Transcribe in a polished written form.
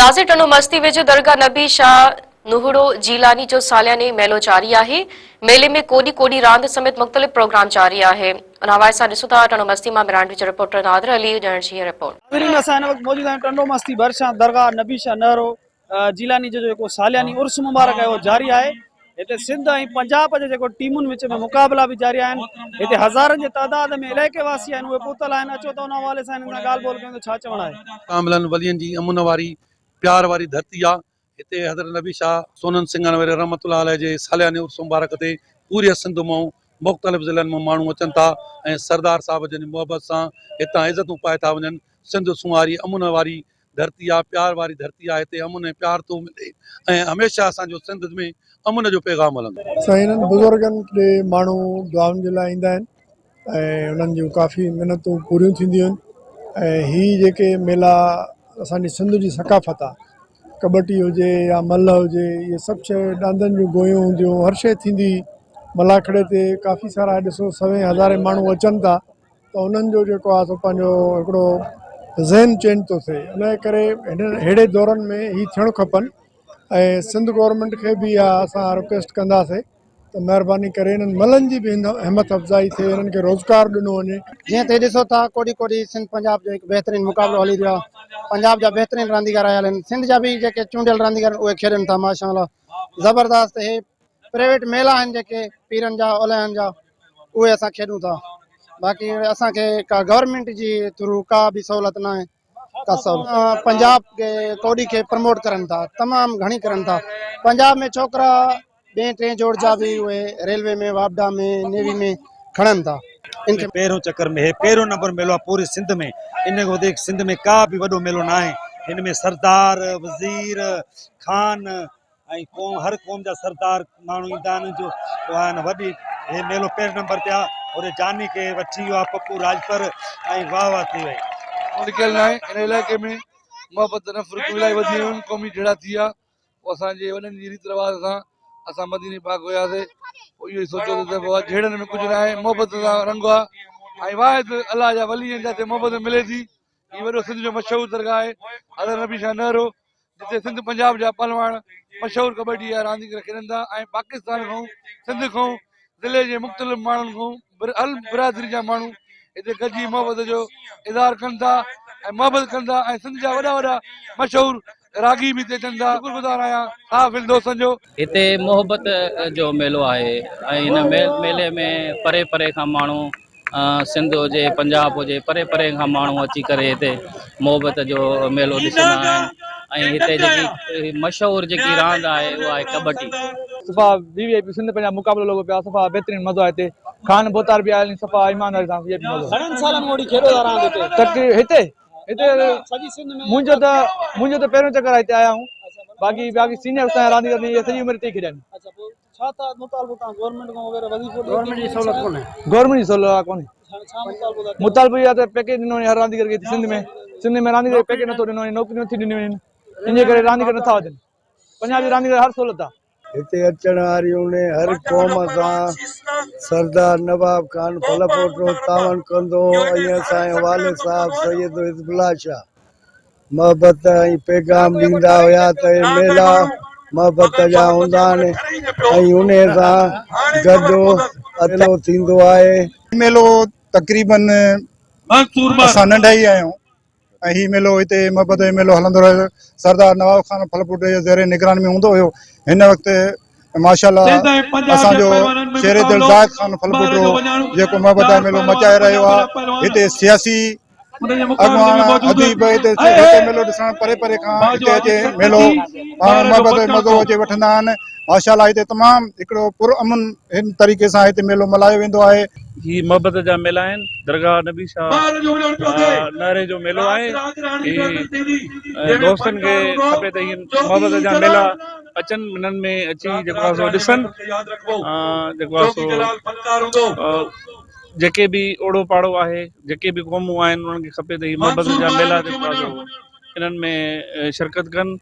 नाज़िर टनो मस्ती वेझो दरगाह नबी शाह नुहड़ो जीलानी जो सालियानी मेलो जारी है। मेले में कोडी कोडी रांद समेत मुख्तलिफ प्रोग्राम जारी है। उन हवाले से ॾिसूं था टनो मस्ती में मिरांड जो रिपोर्टर नादिर अली ॼण जी रिपोर्ट। नाज़रीन असां हिन वक़्तु मौजूद आहियूं टंडो मस्ती भरिसां दरगाह नबी शाह नुहड़ो जीलानी जो जेको सालियानी उर्स मुबारक है वो जारी है। हिते सिंध ऐं पंजाब जो जेको टीमुनि विच में मुक़ाबला भी जारी आहिनि। हिते हज़ारनि जी तादाद में इलाइक़े वासी आहिनि उहे पहुतल आहिनि। अचो त उन हवाले सां हिननि सां ॻाल्हि ॿोल कयूं त छा चवणु आहे। कामिलनि वलियनि जी अमुन वारी प्यार वारी धरती आहे। हिते हज़रत नबी शाह सोनन सिंघान वारे रहमतुल्लाह अलैह जे सालियाने उर्स मुबारक ते पूरे सिंध मां मुख़्तलिफ़ ज़िलनि मां माण्हू अचनि था ऐं सरदार साहिब जन मुहबत सां हितां इज़तूं पाए था वञनि। सिंध सुंवारी अमुन वारी धरती आहे, प्यार वारी धरती आहे। हिते अमुन ऐं प्यार थो मिले ऐं हमेशह असांजो सिंध में अमुन जो पैगाम हलंदो। साईं बुज़ुर्गनि खे माण्हू दुआउनि जे लाइ ईंदा आहिनि ऐं उन्हनि जूं काफ़ी मिनतूं पूरियूं थींदियूं आहिनि। ऐं हीअ जेके मेला असांजी सिंध जी सकाफ़त आहे, कबड्डी हुजे या मल्ह हुजे, इहे सभु शइ ॾांदनि जूं गोयूं हूंदियूं, हर शइ थींदी। मलाखड़े ते काफ़ी सारा ॾिसो सवें हज़ारे माण्हू अचनि था त उन्हनि जो जेको आहे सो पंहिंजो हिकिड़ो ज़हन चेंज थो थिए। इन करे अहिड़े दौरनि में हीअ थियणु खपनि ऐं सिंध गवर्नमेंट खे बि इहा असां रिक्वेस्ट कंदासीं त महिरबानी करे इन्हनि मलनि जी बि हिम्मत अफ़ज़ाई थिए, इन्हनि खे रोज़गार ॾिनो वञे। जीअं त ॾिसो था कोडी कोडी सिंध पंजाब जो हिकु बहितरीनु मुक़ाबिलो हली रहियो आहे। पंजाब जा बहितरीनु रांदीगर आयल आहिनि, सिंध जा बि जेके चूंडियल रांदीगर उहे खेॾनि था माशाअल्लाह ज़बरदस्त। हे प्राइवेट मेला आहिनि जेके पीरनि जा ओलहनि जा, उहे असां खेॾूं था। बाक़ी असांखे का गवर्नमेंट जी थ्रू का बि सहूलियत न आहे। का सहूलियत पंजाब के कोडी खे प्रमोट करनि था, तमामु घणी करनि था। पंजाब में छोकिरा ॿिए टे जोड़ जा भी उहे रेलवे में, वापडा में, नेवी में खणनि था। इनके पहिरों चक्कर में पहिरों नंबर मेलो आहे पूरे सिंध में। इन खां वधीक सिंध में का बि वॾो मेलो न आहे। हिन में सरदार, वज़ीर, खान ऐं क़ौम हर क़ौम जा सरदार माण्हू ईंदा आहिनि। जो आहिनि वॾी हे मेलो पहिरें नंबर ते आहे। और जानी खे वठी वियो आहे पप्पू राजपर ऐं वाह वाह थी वई। निकियल न आहे। इन इलाइक़े में मोहबत नफ़रतूं इलाही वधी वियूं आहिनि, क़ौमी झड़ा थी विया। पोइ असांजे वॾनि जी रीति रिवाज सां असां मदीने पाक वियासीं। पोइ इहो ई सोचियो त झेड़नि में कुझु न आहे, मोहबत सां रंग आहे। ऐं वाहिद अलाह जा वली आहिनि जिते मोहबत मिले थी। हीअ वॾो सिंध जो मशहूरु दरगाह आहे हज़रत नबी शाह नुहड़ो, जिते सिंध पंजाब जा पहलवान मशहूरु कबड्डी जा रांदीगर खेॾनि था। ऐं पाकिस्तान खां, सिंध खां, ज़िले जे मुख़्तलिफ़ माण्हुनि खां, हर बिरादरी जा माण्हू हिते गॾिजी मोहबत जो इज़हार कनि था ऐं मोहबत कनि था। ऐं सिंध जा वॾा वॾा मशहूरु रागी भी हिते अचनि था। शुक्रगुज़ार आहियां हाफ़िज़ दोस्तनि जो। हिते मोहबत जो मेलो आहे ऐं हिन मेले में परे परे खां माण्हू सिंध हुजे, पंजाब हुजे, परे परे खां माण्हू अची करे हिते मोहबत जो मेलो ॾिसंदा आहिनि। ऐं हिते जेकी मशहूरु जेकी रांदि आहे उहा आहे कबड्डी। सफ़ा वीवीआईपी सिंध पंजाब मुक़ाबिलो लॻो पियो आहे। सफ़ा बहितरीनु मज़ो आहे हिते। खान बोतार बि आयल आहिनि, सफ़ा ईमानदारी सां वीआईपी मज़ो। घणनि सालनि मोड़ी खेॾो था रांदि हिते? हिते मुंहिंजो त पहिरियों चक्कर आहे हिते आया हूं। बाक़ी सीनियर असांजा रांदीगर सॼी उमिरि हिते खेॾनि। छा था मुतालबो तव्हां गवर्नमेंट खां वग़ैरह वज़ीफ़ो गवर्नमेंट जी सहूलियत कोन्हे। गवर्नमेंट जी सहूलियत कोन्हे। मुतालबो इहा त पैकेज ॾिनो वञे हर रांदीगर खे। सिंध में रांदीगर पैकेज नथो ॾिनो वञे, नौकरी नथी ॾिनी वञे। इन करे रांदीगर नथा वधनि। पंजाबी रांदीगर हर सहूलियत आहे। हिते अचण वारियूं ने हर क़ौम सां सरदार नवाब खान फलपोटो तावन कंदो। ऐं असांजे वाले साहब सैयद हिज़बुल्लाह शाह मोहबत ऐं पैगाम ॾींदा हुया त मेला मोहबत जा हूंदा आहिनि ऐं उन सां गॾु अचो थींदो आहे। मेलो तक़रीबन असां नंढा ई आहियूं ऐं हीउ मेलो हिते मोहबत जो मेलो हलंदो रहियो। सरदार नवाब खान फलपोटे जे ज़ेरे निगरानी में हूंदो हुयो। हिन वक़्तु माशाअल्लाह असांजो शेर दिल ज़ाहिद खान फलपोटो जेको मोहबत जो मेलो मचाए रहियो आहे। हिते सियासी अॻवान अदीब हिते मेलो ॾिसण परे परे खां हिते अचे मेलो पाण मोहबत जो मज़ो अचे वठंदा आहिनि। माशाअल्लाह हिते तमामु हिकिड़ो पुरअमन हिन तरीक़े सां हिते मेलो मल्हायो वेंदो आहे। ही मोहबत जा मेला आहिनि। दरगाह नबी शाह नारे जो मेलो आहे। दोस्तनि खे खपे त हीअ मोहबत जा मेला अचनि, हिननि में अची जेको आहे सो ॾिसनि। जेको आहे सो जेके बि ओड़ो पाड़ो आहे, जेके बि क़ौमूं आहिनि, उन्हनि खे खपे त हीअ मोहबत जा मेला जेको आहे सो इन्हनि में शिरकत कनि।